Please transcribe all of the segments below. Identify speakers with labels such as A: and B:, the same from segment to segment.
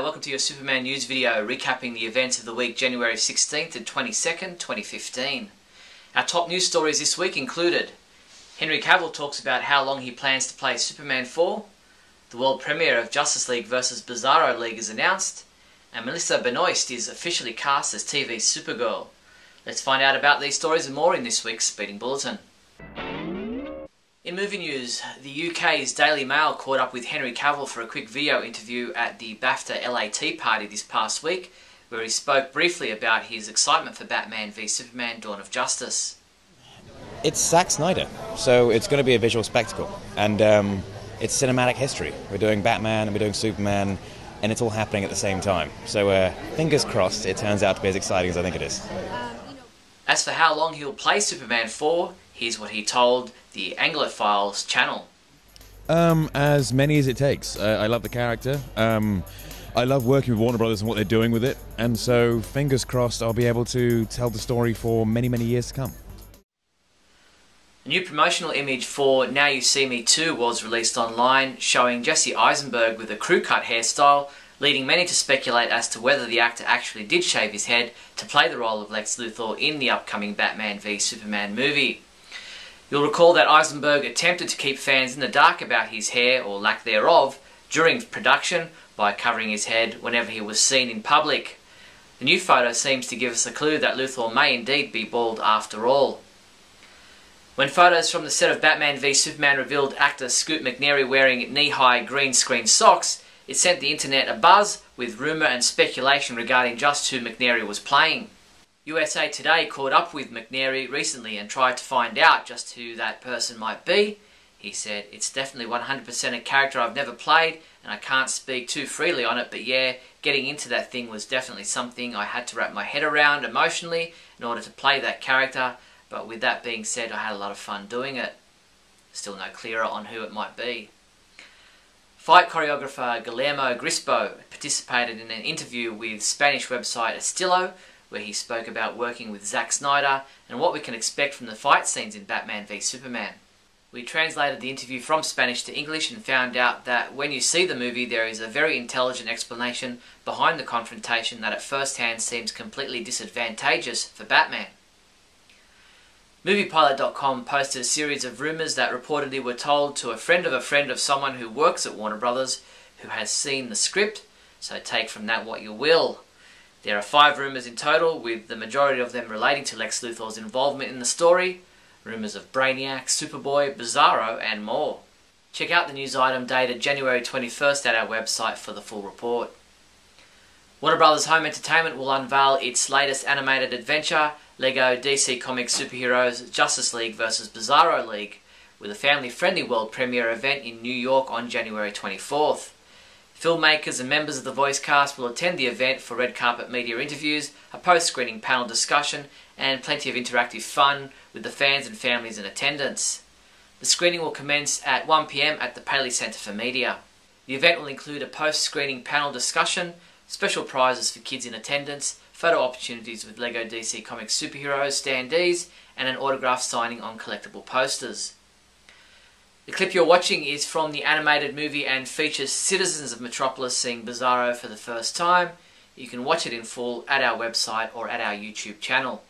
A: welcome to your Superman news video recapping the events of the week January 16th to 22nd, 2015. Our top news stories this week included Henry Cavill talks about how long he plans to play Superman for, the world premiere of Justice League vs Bizarro League is announced, and Melissa Benoist is officially cast as TV's Supergirl. Let's find out about these stories and more in this week's Speeding Bulletin. In movie news, the UK's Daily Mail caught up with Henry Cavill for a quick video interview at the BAFTA LAT party this past week, where he spoke briefly about his excitement for Batman v Superman: Dawn of Justice.
B: It's Zack Snyder, so it's going to be a visual spectacle, and it's cinematic history. We're doing Batman and we're doing Superman, and it's all happening at the same time. So fingers crossed it turns out to be as exciting as I think it is.
A: As for how long he'll play Superman for, here's what he told the Anglophiles channel.
C: As many as it takes. I love the character. I love working with Warner Brothers and what they're doing with it, and so fingers crossed I'll be able to tell the story for many, many years to come.
A: A new promotional image for Now You See Me 2 was released online, showing Jesse Eisenberg with a crew-cut hairstyle, leading many to speculate as to whether the actor actually did shave his head to play the role of Lex Luthor in the upcoming Batman v Superman movie. You'll recall that Eisenberg attempted to keep fans in the dark about his hair, or lack thereof, during production by covering his head whenever he was seen in public. The new photo seems to give us a clue that Luthor may indeed be bald after all. When photos from the set of Batman v Superman revealed actor Scoot McNairy wearing knee-high green screen socks, it sent the internet abuzz with rumour and speculation regarding just who McNairy was playing. USA Today caught up with McNairy recently and tried to find out just who that person might be. He said, "It's definitely 100% a character I've never played, and I can't speak too freely on it, but yeah, getting into that thing was definitely something I had to wrap my head around emotionally in order to play that character, but with that being said, I had a lot of fun doing it." Still no clearer on who it might be. Fight choreographer Guillermo Grispo participated in an interview with Spanish website Estilo, where he spoke about working with Zack Snyder and what we can expect from the fight scenes in Batman v Superman. We translated the interview from Spanish to English and found out that when you see the movie, there is a very intelligent explanation behind the confrontation that at first hand seems completely disadvantageous for Batman. MoviePilot.com posted a series of rumours that reportedly were told to a friend of someone who works at Warner Brothers who has seen the script, so take from that what you will. There are 5 rumours in total, with the majority of them relating to Lex Luthor's involvement in the story, rumours of Brainiac, Superboy, Bizarro and more. Check out the news item dated January 21st at our website for the full report. Warner Brothers Home Entertainment will unveil its latest animated adventure, LEGO DC Comics Superheroes Justice League vs Bizarro League, with a family-friendly world premiere event in New York on January 24th. Filmmakers and members of the voice cast will attend the event for red carpet media interviews, a post-screening panel discussion, and plenty of interactive fun with the fans and families in attendance. The screening will commence at 1 PM at the Paley Centre for Media. The event will include a post-screening panel discussion, special prizes for kids in attendance, photo opportunities with LEGO DC Comics Superheroes standees, and an autograph signing on collectible posters. The clip you're watching is from the animated movie and features citizens of Metropolis seeing Bizarro for the first time. You can watch it in full at our website or at our YouTube channel.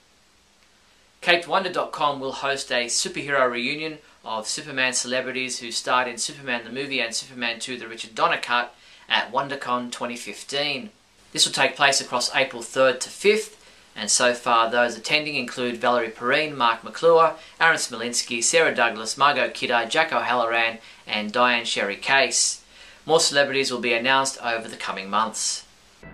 A: CapedWonder.com will host a superhero reunion of Superman celebrities who starred in Superman the Movie and Superman 2 The Richard Donner Cut at WonderCon 2015. This will take place across April 3rd to 5th, and so far those attending include Valerie Perrine, Mark McClure, Aaron Smolinski, Sarah Douglas, Margot Kidder, Jack O'Halloran and Diane Sherry Case. More celebrities will be announced over the coming months.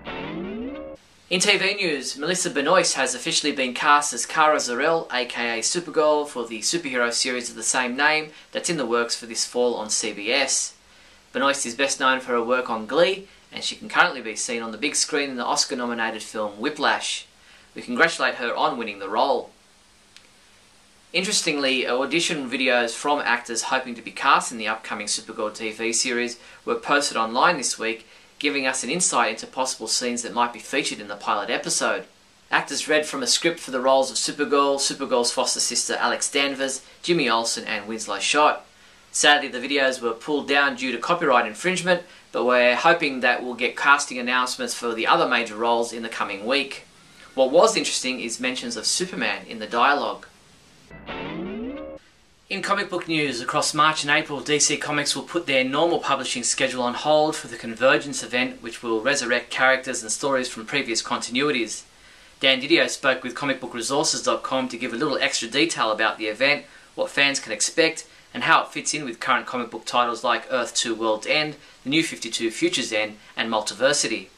A: In TV news, Melissa Benoist has officially been cast as Kara Zor-El, aka Supergirl, for the superhero series of the same name that's in the works for this fall on CBS. Benoist is best known for her work on Glee, and she can currently be seen on the big screen in the Oscar-nominated film Whiplash. We congratulate her on winning the role. Interestingly, audition videos from actors hoping to be cast in the upcoming Supergirl TV series were posted online this week, giving us an insight into possible scenes that might be featured in the pilot episode. Actors read from a script for the roles of Supergirl, Supergirl's foster sister Alex Danvers, Jimmy Olsen and Winslow Schott. Sadly, the videos were pulled down due to copyright infringement, but we're hoping that we'll get casting announcements for the other major roles in the coming week. What was interesting is mentions of Superman in the dialogue. In comic book news, across March and April, DC Comics will put their normal publishing schedule on hold for the Convergence event, which will resurrect characters and stories from previous continuities. Dan Didio spoke with comicbookresources.com to give a little extra detail about the event, what fans can expect, and how it fits in with current comic book titles like Earth 2 World's End, The New 52 Future's End, and Multiversity.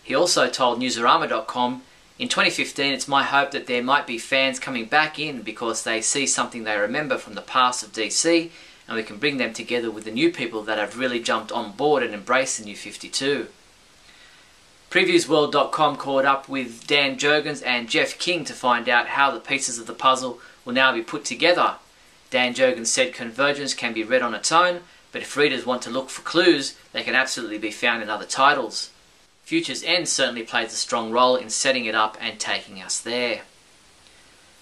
A: He also told Newsarama.com, "In 2015, it's my hope that there might be fans coming back in because they see something they remember from the past of DC, and we can bring them together with the new people that have really jumped on board and embraced the New 52. Previewsworld.com caught up with Dan Jurgens and Jeff King to find out how the pieces of the puzzle will now be put together. Dan Jurgens said Convergence can be read on its own, but if readers want to look for clues, they can absolutely be found in other titles. Future's End certainly plays a strong role in setting it up and taking us there."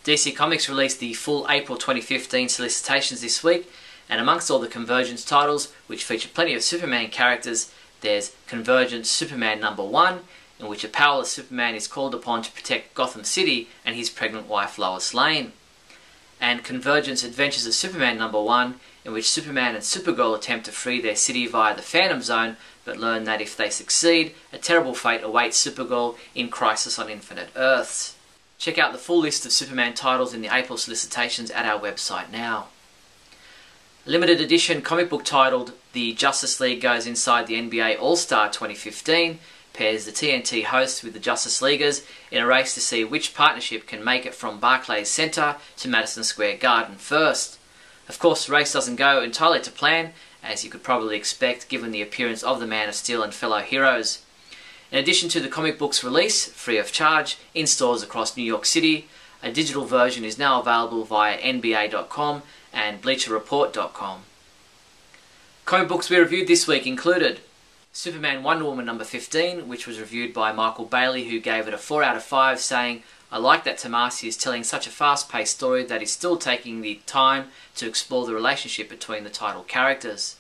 A: DC Comics released the full April 2015 solicitations this week, and amongst all the Convergence titles, which feature plenty of Superman characters, there's Convergence Superman #1, in which a powerless Superman is called upon to protect Gotham City and his pregnant wife Lois Lane. And Convergence Adventures of Superman #1, in which Superman and Supergirl attempt to free their city via the Phantom Zone, but learn that if they succeed, a terrible fate awaits Supergirl in Crisis on Infinite Earths. Check out the full list of Superman titles in the April solicitations at our website now. A limited edition comic book titled The Justice League Goes Inside the NBA All-Star 2015 pairs the TNT hosts with the Justice Leaguers in a race to see which partnership can make it from Barclays Center to Madison Square Garden first. Of course, the race doesn't go entirely to plan, as you could probably expect given the appearance of the Man of Steel and fellow heroes. In addition to the comic book's release, free of charge, in stores across New York City, a digital version is now available via NBA.com and BleacherReport.com. Comic books we reviewed this week included Superman Wonder Woman #15, which was reviewed by Michael Bailey, who gave it a 4 out of 5, saying, "I like that Tomasi is telling such a fast-paced story that is still taking the time to explore the relationship between the title characters."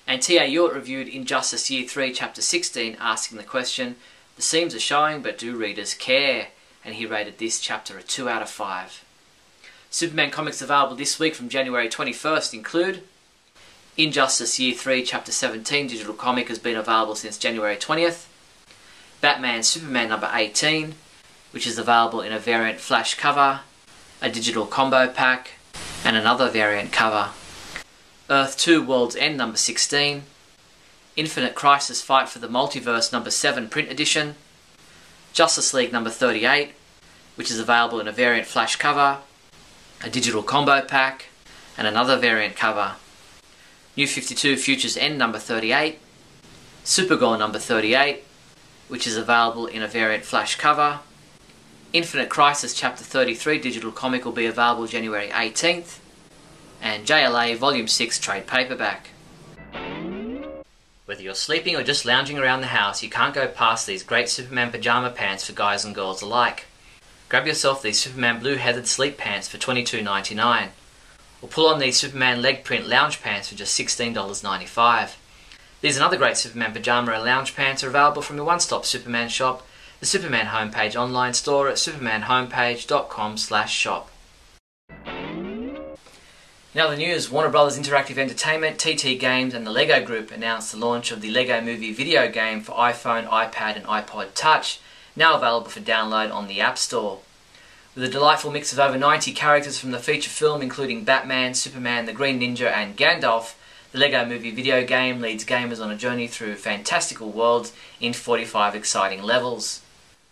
A: And T.A. Ewart reviewed Injustice Year 3 Chapter 16, asking the question, "The seams are showing, but do readers care?" And he rated this chapter a 2 out of 5. Superman comics available this week from January 21st include Injustice Year 3 Chapter 17 digital comic has been available since January 20th. Batman Superman #18, which is available in a variant flash cover, a digital combo pack, and another variant cover. Earth 2 World's End #16, Infinite Crisis Fight for the Multiverse #7 print edition, Justice League #38, which is available in a variant flash cover, a digital combo pack, and another variant cover. New 52 Future's End #38, Supergirl #38, which is available in a variant flash cover. Infinite Crisis Chapter 33 digital comic will be available January 18th, and JLA Volume 6 trade paperback. Whether you're sleeping or just lounging around the house, you can't go past these great Superman pajama pants for guys and girls alike. Grab yourself these Superman blue heathered sleep pants for $22.99. Or pull on these Superman leg print lounge pants for just $16.95. These and other great Superman pajama and lounge pants are available from your one-stop Superman shop, the Superman homepage online store at supermanhomepage.com/shop. In other news, Warner Bros. Interactive Entertainment, TT Games and the LEGO Group announced the launch of the LEGO Movie video game for iPhone, iPad and iPod Touch, now available for download on the App Store. With a delightful mix of over 90 characters from the feature film, including Batman, Superman, the Green Ninja and Gandalf, the LEGO Movie video game leads gamers on a journey through fantastical worlds in 45 exciting levels.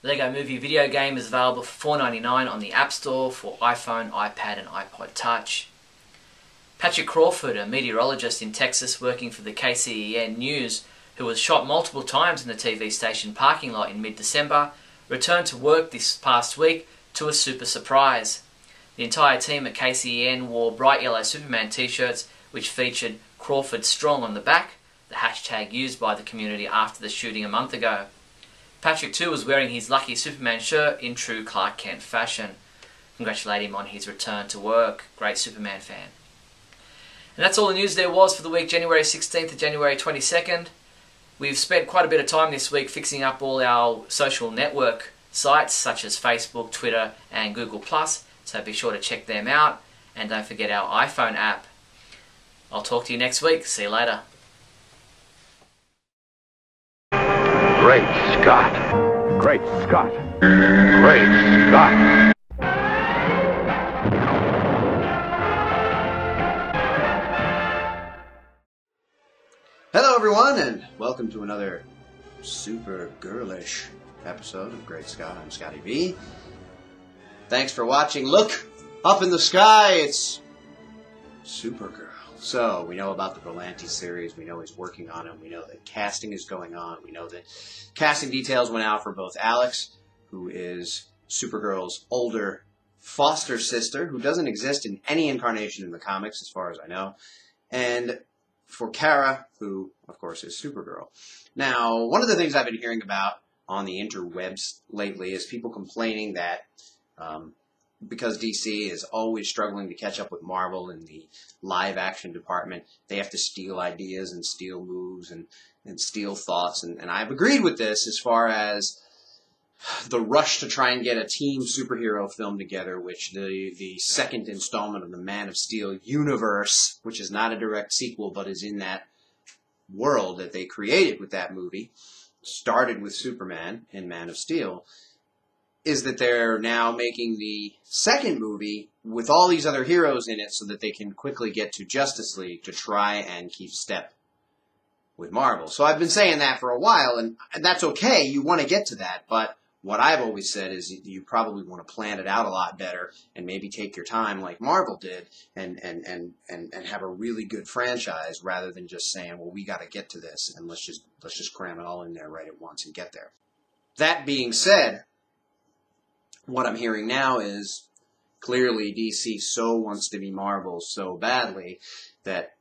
A: The LEGO Movie video game is available for $4.99 on the App Store for iPhone, iPad and iPod Touch. Patrick Crawford, a meteorologist in Texas working for the KCEN News, who was shot multiple times in the TV station parking lot in mid-December, returned to work this past week to a super surprise. The entire team at KCEN wore bright yellow Superman t-shirts which featured Crawford Strong on the back, the hashtag used by the community after the shooting a month ago. Patrick too was wearing his Lucky Superman shirt in true Clark Kent fashion. Congratulate him on his return to work. Great Superman fan. And that's all the news there was for the week January 16th to January 22nd. We've spent quite a bit of time this week fixing up all our social network sites such as Facebook, Twitter and Google+, so be sure to check them out, and don't forget our iPhone app. I'll talk to you next week. See you later.
D: Great Scott. Great Scott. Great Scott.
E: Hello everyone, and welcome to another super girlish episode of Great Scott. I'm Scotty V. Thanks for watching. Look! Up in the sky, it's Supergirl. So, we know about the Bulletin series, we know he's working on it, we know that casting is going on, we know that casting details went out for both Alex, who is Supergirl's older foster sister, who doesn't exist in any incarnation in the comics as far as I know, and for Kara, who, of course, is Supergirl. Now, one of the things I've been hearing about on the interwebs lately is people complaining that because DC is always struggling to catch up with Marvel in the live-action department, they have to steal ideas and steal moves and steal thoughts. And I've agreed with this as far as the rush to try and get a team superhero film together, which the second installment of the Man of Steel universe, which is not a direct sequel but is in that world that they created with that movie, started with Superman in Man of Steel, is that they're now making the second movie with all these other heroes in it so that they can quickly get to Justice League to try and keep step with Marvel. So I've been saying that for a while, and that's okay. You want to get to that, but what I've always said is you probably want to plan it out a lot better and maybe take your time like Marvel did and have a really good franchise rather than just saying, well, we got to get to this and let's just cram it all in there right at once and get there. That being said, what I'm hearing now is clearly DC so wants to be Marvel so badly that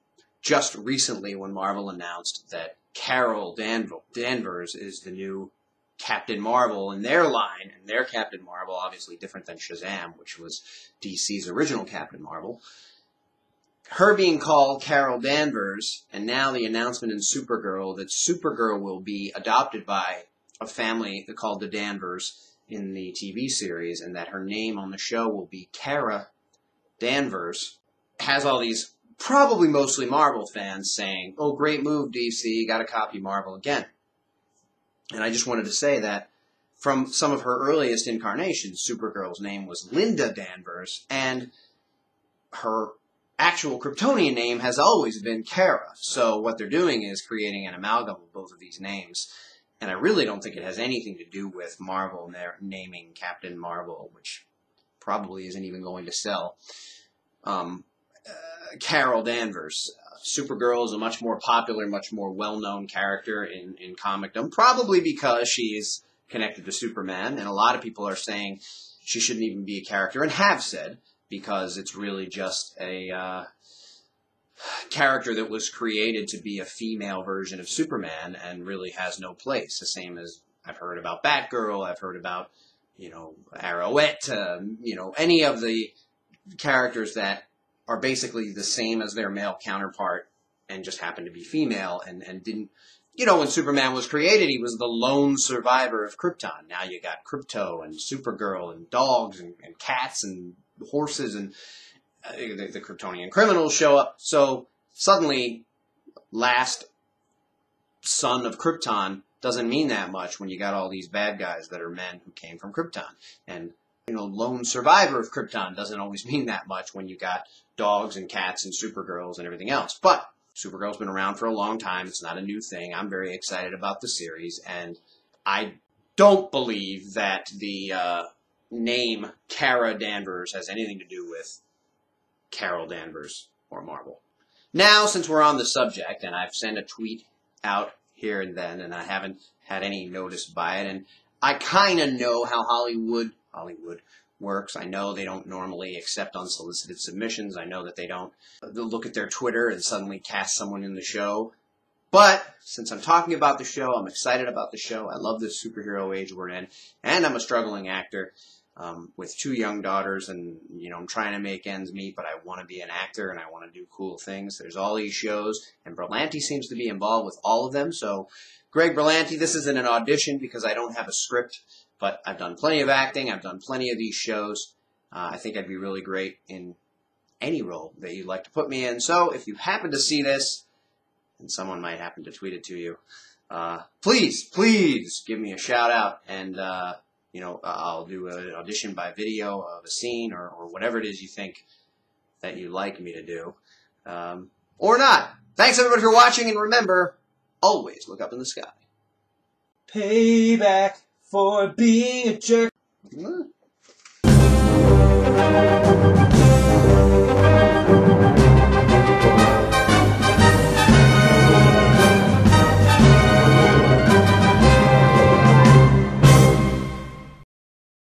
E: just recently when Marvel announced that Carol Danvers is the new Captain Marvel in their line, and their Captain Marvel, obviously different than Shazam, which was DC's original Captain Marvel. Her being called Carol Danvers, and now the announcement in Supergirl that Supergirl will be adopted by a family called the Danvers in the TV series, and that her name on the show will be Kara Danvers, has all these probably mostly Marvel fans saying, oh, great move, DC, gotta copy Marvel again. And I just wanted to say that from some of her earliest incarnations, Supergirl's name was Linda Danvers, and her actual Kryptonian name has always been Kara. So what they're doing is creating an amalgam of both of these names. And I really don't think it has anything to do with Marvel and their naming Captain Marvel, which probably isn't even going to sell. Carol Danvers. Supergirl is a much more popular, much more well-known character in comicdom, probably because she is connected to Superman, and a lot of people are saying she shouldn't even be a character, and have said, because it's really just a character that was created to be a female version of Superman and really has no place. The same as I've heard about Batgirl, I've heard about, Arrowette, any of the characters that are basically the same as their male counterpart and just happen to be female and didn't, when Superman was created, he was the lone survivor of Krypton. Now you got Krypto and Supergirl and dogs and cats and horses and the Kryptonian criminals show up. So suddenly, last son of Krypton doesn't mean that much when you got all these bad guys that are men who came from Krypton. And, lone survivor of Krypton doesn't always mean that much when you got dogs and cats and Supergirls and everything else. But Supergirl's been around for a long time. It's not a new thing. I'm very excited about the series. And I don't believe that the name Kara Danvers has anything to do with Carol Danvers or Marvel. Now, since we're on the subject, and I've sent a tweet out here and then, and I haven't had any notice by it, and I kind of know how Hollywood works. I know they don't normally accept unsolicited submissions. I know that they'll look at their Twitter and suddenly cast someone in the show. But since I'm talking about the show, I'm excited about the show. I love this superhero age we're in, and I'm a struggling actor. with 2 young daughters, and I'm trying to make ends meet, but I want to be an actor and I want to do cool things. There's all these shows, and Berlanti seems to be involved with all of them. So, Greg Berlanti, this isn't an audition because I don't have a script, but I've done plenty of acting. I've done plenty of these shows. I think I'd be really great in any role that you'd like to put me in. So, if you happen to see this, and someone might happen to tweet it to you, please give me a shout out, and I'll do an audition by video of a scene or whatever it is you think that you'd like me to do, or not. Thanks everybody for watching, and remember, always look up in the sky.
F: Payback for being a jerk.